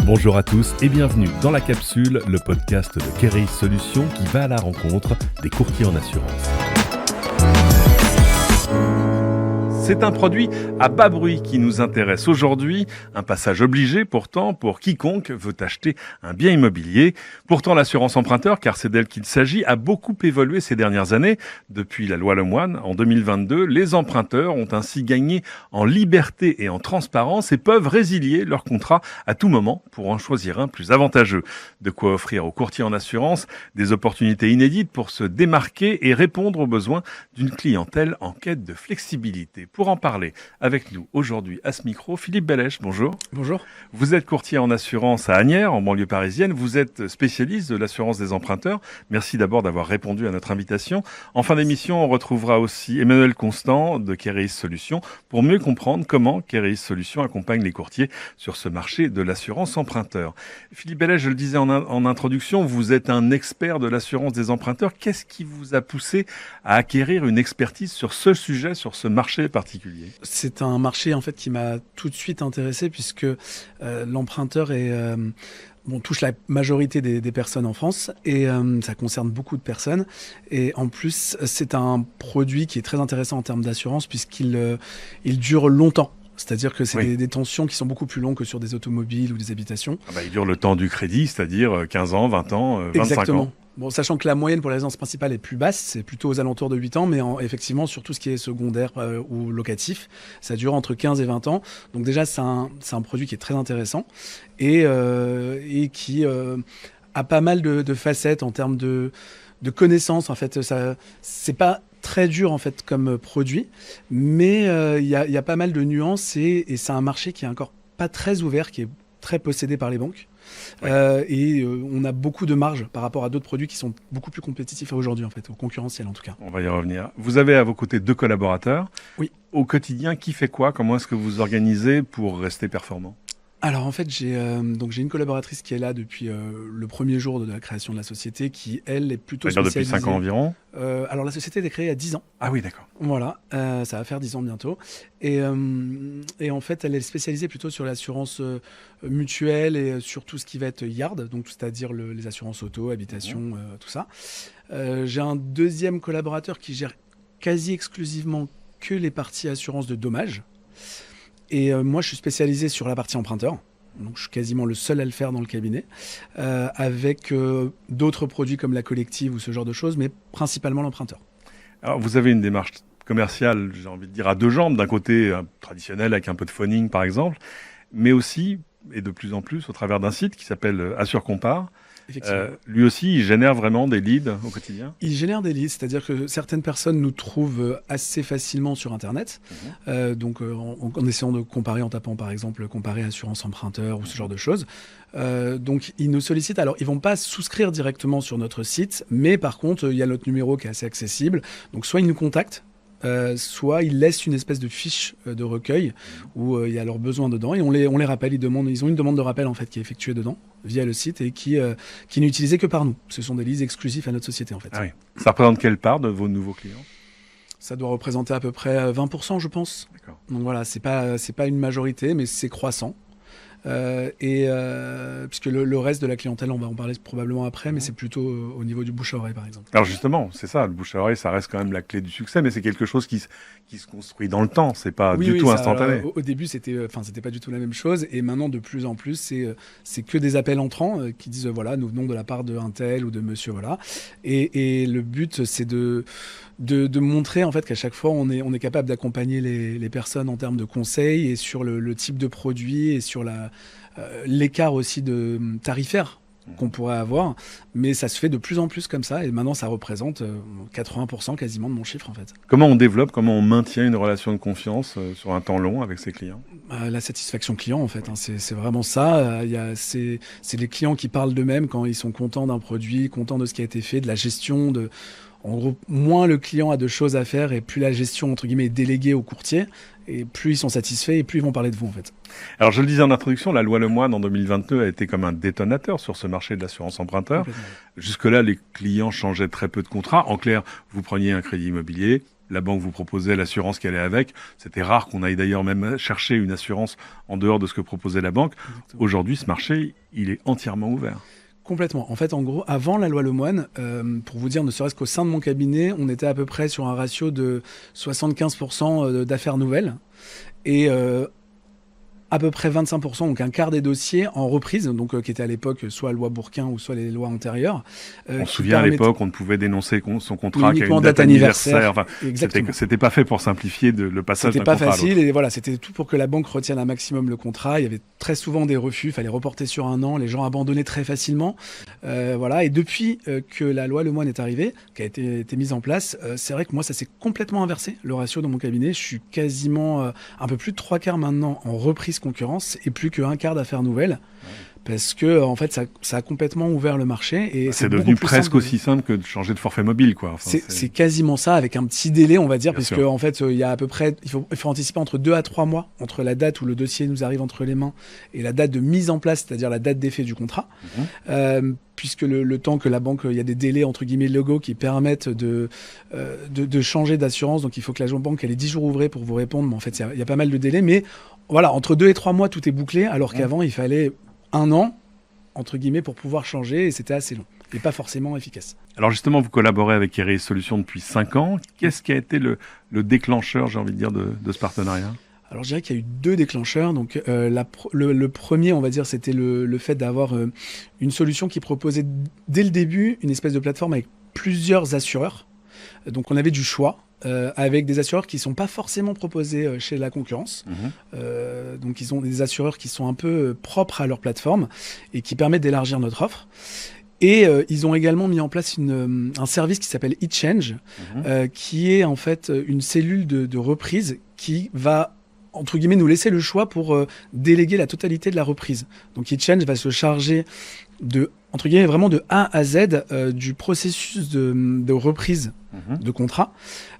Bonjour à tous et bienvenue dans La Capsule, le podcast de Kereis Solutions qui va à la rencontre des courtiers en assurance. C'est un produit à bas bruit qui nous intéresse aujourd'hui, un passage obligé pourtant pour quiconque veut acheter un bien immobilier. Pourtant l'assurance emprunteur, car c'est d'elle qu'il s'agit, a beaucoup évolué ces dernières années. Depuis la loi Lemoine, en 2022, les emprunteurs ont ainsi gagné en liberté et en transparence et peuvent résilier leur contrat à tout moment pour en choisir un plus avantageux. De quoi offrir aux courtiers en assurance des opportunités inédites pour se démarquer et répondre aux besoins d'une clientèle en quête de flexibilité. Pour en parler avec nous aujourd'hui à ce micro, Philippe Bellèche, bonjour. Bonjour. Vous êtes courtier en assurance à Asnières, en banlieue parisienne. Vous êtes spécialiste de l'assurance des emprunteurs. Merci d'abord d'avoir répondu à notre invitation. En fin d'émission, on retrouvera aussi Emmanuel Constant de Kereis Solutions pour mieux comprendre comment Kereis Solutions accompagne les courtiers sur ce marché de l'assurance emprunteur. Philippe Bellèche, je le disais en introduction, vous êtes un expert de l'assurance des emprunteurs. Qu'est-ce qui vous a poussé à acquérir une expertise sur ce sujet, sur ce marché particulier ? C'est un marché en fait qui m'a tout de suite intéressé puisque l'emprunteur touche la majorité des personnes en France et ça concerne beaucoup de personnes. Et en plus, c'est un produit qui est très intéressant en termes d'assurance puisqu'il dure longtemps. C'est-à-dire que c'est des tensions qui sont beaucoup plus longues que sur des automobiles ou des habitations. Il dure le temps du crédit, c'est-à-dire 15 ans, 20 ans, 25 Exactement. ans. Bon, sachant que la moyenne pour la résidence principale est plus basse, c'est plutôt aux alentours de 8 ans, mais effectivement, sur tout ce qui est secondaire ou locatif, ça dure entre 15 et 20 ans. Donc déjà, c'est un produit qui est très intéressant et qui a pas mal de facettes en termes de connaissances. En fait, c'est pas très dur en fait comme produit, mais il y a pas mal de nuances et c'est un marché qui est encore pas très ouvert, qui est très possédé par les banques. On a beaucoup de marge par rapport à d'autres produits qui sont beaucoup plus compétitifs aujourd'hui, en fait, au concurrentiel en tout cas. On va y revenir. Vous avez à vos côtés 2 collaborateurs. Oui. Au quotidien, qui fait quoi ? Comment est-ce que vous organisez pour rester performant ? Alors en fait, j'ai une collaboratrice qui est là depuis le premier jour de la création de la société, qui elle est plutôt spécialisée. Depuis 5 ans environ. Alors la société a été créée il y a 10 ans. Ah oui, d'accord. Voilà, ça va faire 10 ans bientôt. Et en fait, elle est spécialisée plutôt sur l'assurance mutuelle et sur tout ce qui va être yard, donc c'est-à-dire les assurances auto, habitation, tout ça. J'ai un deuxième collaborateur qui gère quasi exclusivement que les parties assurance de dommages. Et moi, je suis spécialisé sur la partie emprunteur. Donc, je suis quasiment le seul à le faire dans le cabinet, avec d'autres produits comme la collective ou ce genre de choses, mais principalement l'emprunteur. Alors, vous avez une démarche commerciale, j'ai envie de dire, à 2 jambes. D'un côté, traditionnel, avec un peu de phoning, par exemple, mais aussi, et de plus en plus, au travers d'un site qui s'appelle AssureCompare. Lui aussi, il génère vraiment des leads au quotidien ? Il génère des leads, c'est-à-dire que certaines personnes nous trouvent assez facilement sur Internet, en essayant de comparer, en tapant par exemple comparer assurance emprunteur ou ce genre de choses. Donc ils nous sollicitent, alors ils vont pas souscrire directement sur notre site, mais par contre il y a notre numéro qui est assez accessible, donc soit ils nous contactent, soit ils laissent une espèce de fiche de recueil où il y a leurs besoins dedans et on les rappelle, ils ont une demande de rappel en fait qui est effectuée dedans via le site et qui n'est utilisée que par nous. Ce sont des leads exclusifs à notre société en fait. Ah oui. Ça représente quelle part de vos nouveaux clients ? Ça doit représenter à peu près 20%, je pense. D'accord. Donc voilà, c'est pas une majorité, mais c'est croissant. Puisque le reste de la clientèle, on va en parler probablement après, mais c'est plutôt au niveau du bouche à oreille, par exemple. Alors justement, c'est ça, le bouche à oreille, ça reste quand même la clé du succès, mais c'est quelque chose qui se construit dans le temps, c'est pas tout instantané. Au début, c'était pas du tout la même chose, et maintenant, de plus en plus, c'est que des appels entrants qui disent, voilà, nous venons de la part de un tel ou de monsieur, voilà. Et le but, c'est de montrer en fait qu'à chaque fois on est capable d'accompagner les personnes en termes de conseils et sur le type de produit et sur l'écart aussi de tarifaire qu'on pourrait avoir, mais ça se fait de plus en plus comme ça et maintenant ça représente 80% quasiment de mon chiffre en fait. Comment on développe, comment on maintient une relation de confiance sur un temps long avec ses clients ? La satisfaction client en fait, c'est vraiment ça. C'est les clients qui parlent d'eux-mêmes quand ils sont contents d'un produit, contents de ce qui a été fait, de la gestion de... En gros, moins le client a de choses à faire et plus la gestion, entre guillemets, est déléguée au courtier, et plus ils sont satisfaits et plus ils vont parler de vous, en fait. Alors, je le disais en introduction, la loi Lemoine en 2022 a été comme un détonateur sur ce marché de l'assurance emprunteur. Jusque-là, les clients changeaient très peu de contrats. En clair, vous preniez un crédit immobilier, la banque vous proposait l'assurance qui allait avec. C'était rare qu'on aille d'ailleurs même chercher une assurance en dehors de ce que proposait la banque. Exactement. Aujourd'hui, ce marché, il est entièrement ouvert. Complètement. En fait, en gros, avant la loi Lemoine, pour vous dire, ne serait-ce qu'au sein de mon cabinet, on était à peu près sur un ratio de 75% d'affaires nouvelles et à peu près 25%, donc un quart des dossiers en reprise, donc qui était à l'époque soit loi Bourquin ou soit les lois antérieures. On se souvient à l'époque, on ne pouvait dénoncer son contrat qu'à uniquement une date anniversaire. Enfin, exactement. C'était pas fait pour simplifier le passage d'un contrat à l'autre. C'était pas facile et voilà, c'était tout pour que la banque retienne un maximum le contrat. Il y avait très souvent des refus, il fallait reporter sur un an, les gens abandonnaient très facilement. Voilà. Et depuis que la loi Lemoine est arrivée, qui a été mise en place, c'est vrai que moi ça s'est complètement inversé, le ratio dans mon cabinet. Je suis quasiment un peu plus de 3/4 maintenant en reprise concurrence et plus qu'un quart d'affaires nouvelles. Parce que en fait, ça a complètement ouvert le marché et c'est devenu presque aussi simple que de changer de forfait mobile, quoi. Enfin, c'est quasiment ça, avec un petit délai, on va dire, Bien parce sûr. que en fait, il y a à peu près, il faut anticiper entre 2 à 3 mois entre la date où le dossier nous arrive entre les mains et la date de mise en place, c'est-à-dire la date d'effet du contrat. Puisque le temps que la banque, il y a des délais entre guillemets légaux qui permettent de changer d'assurance, donc il faut que la banque elle ait 10 jours ouvrés pour vous répondre. Mais en fait, il y a pas mal de délais, mais voilà, entre 2 et 3 mois, tout est bouclé, alors qu'avant, il fallait 1 an entre guillemets pour pouvoir changer et c'était assez long et pas forcément efficace. Alors justement, vous collaborez avec Kereis Solutions depuis 5 ans. Qu'est-ce qui a été le déclencheur, j'ai envie de dire, de ce partenariat ? Alors je dirais qu'il y a eu 2 déclencheurs. Donc le premier, on va dire, c'était le fait d'avoir une solution qui proposait dès le début une espèce de plateforme avec plusieurs assureurs. Donc on avait du choix. Avec des assureurs qui ne sont pas forcément proposés chez la concurrence. Donc ils ont des assureurs qui sont un peu propres à leur plateforme et qui permettent d'élargir notre offre. Et ils ont également mis en place un service qui s'appelle eChange, qui est en fait une cellule de reprise qui va entre guillemets nous laisser le choix pour déléguer la totalité de la reprise. Donc eChange va se charger entre guillemets vraiment de A à Z du processus de reprise de contrat.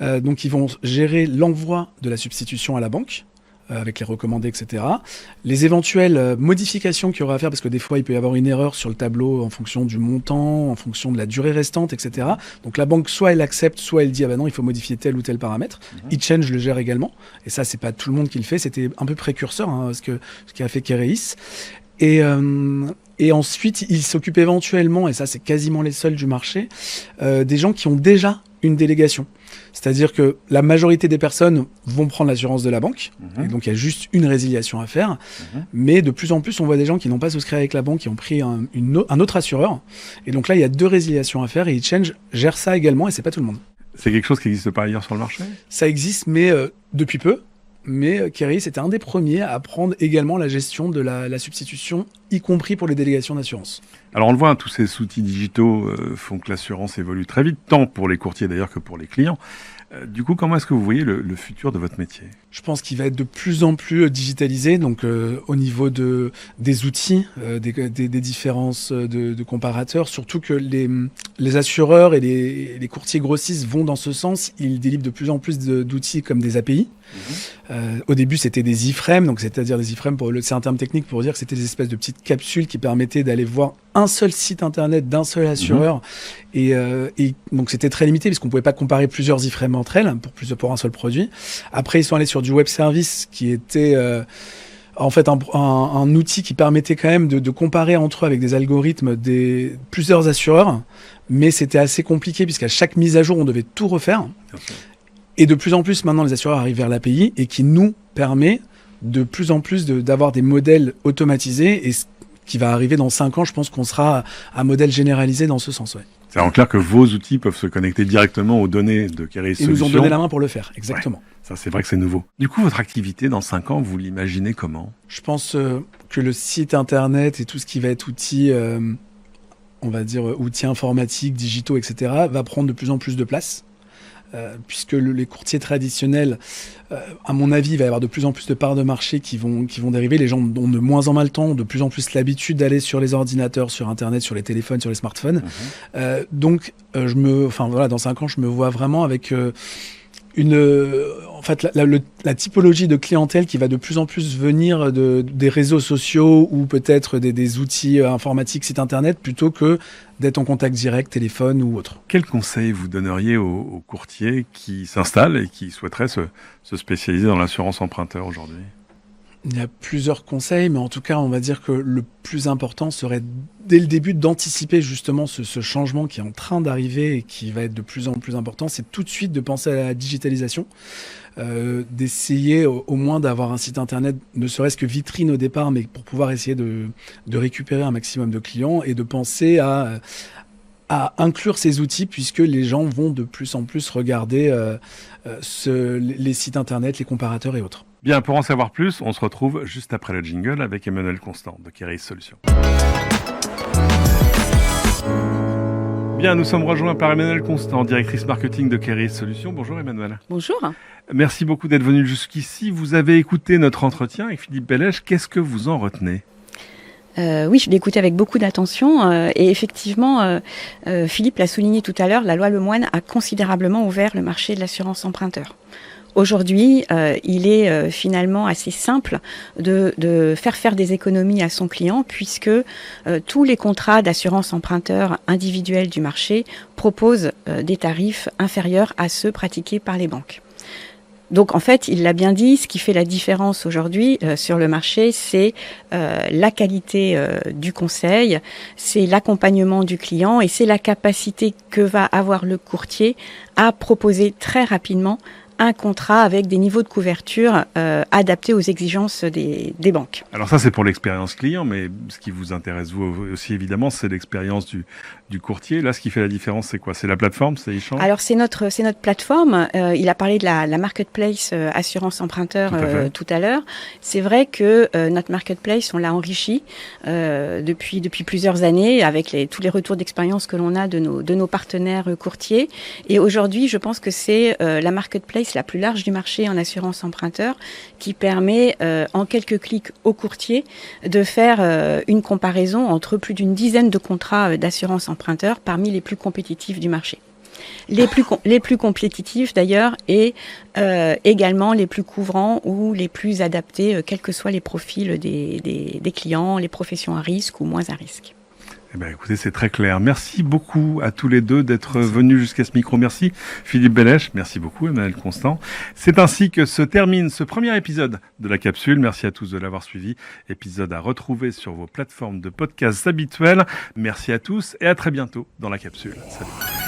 Donc ils vont gérer l'envoi de la substitution à la banque avec les recommandés, etc. Les éventuelles modifications qu'il y aura à faire, parce que des fois il peut y avoir une erreur sur le tableau en fonction du montant, en fonction de la durée restante, etc. Donc la banque, soit elle accepte, soit elle dit ah ben non, il faut modifier tel ou tel paramètre. eChange le gère également, et ça c'est pas tout le monde qui le fait, c'était un peu précurseur, ce qu'a fait Kereis. Et ensuite, il s'occupe éventuellement, et ça c'est quasiment les seuls du marché, des gens qui ont déjà une délégation. C'est-à-dire que la majorité des personnes vont prendre l'assurance de la banque, et donc il y a juste une résiliation à faire, mais de plus en plus on voit des gens qui n'ont pas souscrit avec la banque, qui ont pris un autre assureur, et donc là il y a 2 résiliations à faire, et eChange gère ça également, et c'est pas tout le monde. C'est quelque chose qui n'existe pas ailleurs sur le marché ? Ça existe, mais depuis peu. Mais Kereis était un des premiers à prendre également la gestion de la substitution, y compris pour les délégations d'assurance. Alors on le voit, tous ces outils digitaux font que l'assurance évolue très vite, tant pour les courtiers d'ailleurs que pour les clients. Du coup, comment est-ce que vous voyez le futur de votre métier ? Je pense qu'il va être de plus en plus digitalisé, donc au niveau des outils, des différences de comparateurs, surtout que les assureurs et les courtiers grossistes vont dans ce sens. Ils délivrent de plus en plus d'outils comme des API. Au début, c'était des iframes, donc c'est-à-dire des iframes, c'est un terme technique pour dire que c'était des espèces de petites capsules qui permettaient d'aller voir un seul site internet d'un seul assureur, et donc c'était très limité puisqu'on pouvait pas comparer plusieurs iframes entre elles pour un seul produit. Après, ils sont allés sur du web service qui était en fait un outil qui permettait quand même de comparer entre eux avec des algorithmes plusieurs assureurs, mais c'était assez compliqué puisqu'à chaque mise à jour, on devait tout refaire. Et de plus en plus, maintenant, les assureurs arrivent vers l'API et qui nous permet de plus en plus d'avoir des modèles automatisés, et qui va arriver dans 5 ans, je pense qu'on sera à modèle généralisé dans ce sens. Ouais. C'est en clair que vos outils peuvent se connecter directement aux données de Kereis Solutions. Ils nous ont donné la main pour le faire, exactement. Ouais, ça, c'est vrai que c'est nouveau. Du coup, votre activité dans 5 ans, vous l'imaginez comment ? Je pense que le site internet et tout ce qui va être outils, on va dire outils informatiques, digitaux, etc., va prendre de plus en plus de place. Puisque les courtiers traditionnels, à mon avis, il va y avoir de plus en plus de parts de marché qui vont dériver. Les gens ont de moins en moins le temps, ont de plus en plus l'habitude d'aller sur les ordinateurs, sur Internet, sur les téléphones, sur les smartphones. Donc, dans 5 ans, je me vois vraiment avec fait, la typologie de clientèle qui va de plus en plus venir des réseaux sociaux ou peut-être des outils informatiques, sites internet, plutôt que d'être en contact direct, téléphone ou autre. Quel conseil vous donneriez aux courtiers qui s'installent et qui souhaiteraient se spécialiser dans l'assurance emprunteur aujourd'hui ? Il y a plusieurs conseils, mais en tout cas, on va dire que le plus important serait dès le début d'anticiper justement ce changement qui est en train d'arriver et qui va être de plus en plus important. C'est tout de suite de penser à la digitalisation, d'essayer au moins d'avoir un site internet, ne serait-ce que vitrine au départ, mais pour pouvoir essayer de récupérer un maximum de clients et de penser à inclure ces outils, puisque les gens vont de plus en plus regarder les sites internet, les comparateurs et autres. Bien, pour en savoir plus, on se retrouve juste après le jingle avec Emmanuel Constant de Keris Solutions. Bien, nous sommes rejoints par Emmanuel Constant, directrice marketing de Keris Solutions. Bonjour Emmanuel. Bonjour. Merci beaucoup d'être venu jusqu'ici. Vous avez écouté notre entretien avec Philippe Bellèche. Qu'est-ce que vous en retenez ? Oui, je l'ai écouté avec beaucoup d'attention et effectivement, Philippe l'a souligné tout à l'heure, la loi Lemoine a considérablement ouvert le marché de l'assurance emprunteur. Aujourd'hui, il est finalement assez simple de faire des économies à son client puisque tous les contrats d'assurance emprunteur individuels du marché proposent des tarifs inférieurs à ceux pratiqués par les banques. Donc en fait, il l'a bien dit, ce qui fait la différence aujourd'hui sur le marché, c'est la qualité du conseil, c'est l'accompagnement du client et c'est la capacité que va avoir le courtier à proposer très rapidement un contrat avec des niveaux de couverture adaptés aux exigences des banques. Alors ça, c'est pour l'expérience client, mais ce qui vous intéresse, vous aussi, évidemment, c'est l'expérience du courtier. Là, ce qui fait la différence, c'est quoi ? C'est la plateforme, c'est Échange ? Alors, c'est notre plateforme. Il a parlé de la marketplace assurance emprunteur tout à l'heure. C'est vrai que notre marketplace, on l'a enrichi depuis plusieurs années avec tous les retours d'expérience que l'on a de nos partenaires courtiers. Et aujourd'hui, je pense que c'est la marketplace la plus large du marché en assurance emprunteur qui permet en quelques clics au courtier de faire une comparaison entre plus d'une dizaine de contrats d'assurance emprunteur parmi les plus compétitifs du marché. Les plus compétitifs d'ailleurs et également les plus couvrants ou les plus adaptés quels que soient les profils des clients, les professions à risque ou moins à risque. Eh bien, écoutez, c'est très clair. Merci beaucoup à tous les deux d'être venus jusqu'à ce micro. Merci Philippe Bellèche. Merci beaucoup Emmanuel Constant. C'est ainsi que se termine ce premier épisode de la capsule. Merci à tous de l'avoir suivi. Épisode à retrouver sur vos plateformes de podcasts habituelles. Merci à tous et à très bientôt dans la capsule. Salut.